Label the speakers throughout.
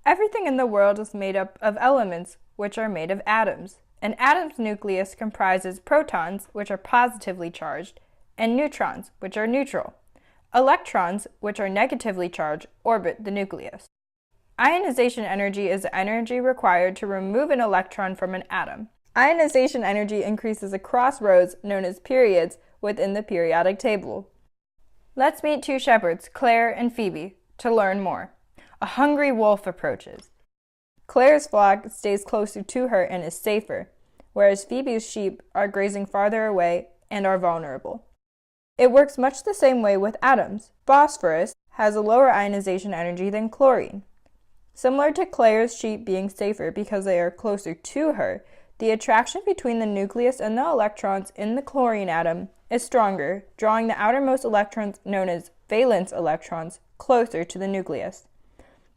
Speaker 1: Everything in the world is made up of elements, which are made of atoms. An atom's nucleus comprises protons, which are positively charged, and neutrons, which are neutral. Electrons, which are negatively charged, orbit the nucleus. Ionization energy is the energy required to remove an electron from an atom. Ionization energy increases across rows, known as periods, within the periodic table. Let's meet two shepherds, Claire and Phoebe, to learn more. A hungry wolf approaches. Claire's flock stays closer to her and is safer, whereas Phoebe's sheep are grazing farther away and are vulnerable. It works much the same way with atoms. Phosphorus has a lower ionization energy than chlorine. Similar to Claire's sheep being safer because they are closer to her, the attraction between the nucleus and the electrons in the chlorine atom is stronger, drawing the outermost electrons, known as valence electrons, closer to the nucleus.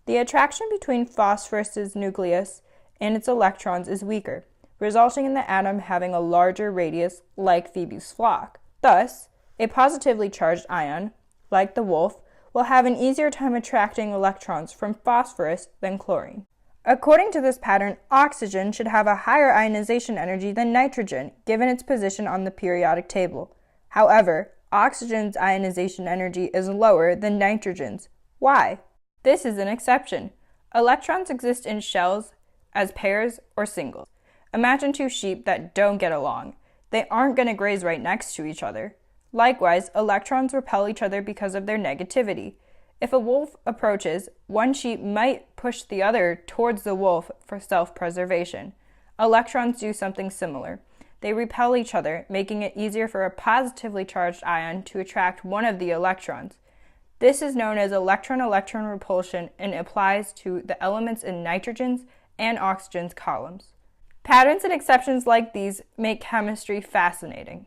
Speaker 1: The attraction between phosphorus's nucleus and its electrons is weaker, resulting in the atom having a larger radius like Phoebe's flock. Thus, a positively charged ion, like the wolf, will have an easier time attracting electrons from phosphorus than chlorine. According to this pattern, oxygen should have a higher ionization energy than nitrogen, given its position on the periodic table. However, oxygen's ionization energy is lower than nitrogen's. Why? This is an exception. Electrons exist in shells as pairs or singles. Imagine two sheep that don't get along. They aren't going to graze right next to each other. Likewise, electrons repel each other because of their negativity. If a wolf approaches, one sheep might push the other towards the wolf for self-preservation. Electrons do something similar. They repel each other, making it easier for a positively charged ion to attract one of the electrons. This is known as electron-electron repulsion and applies to the elements in nitrogen's and oxygen's columns. Patterns and exceptions like these make chemistry fascinating.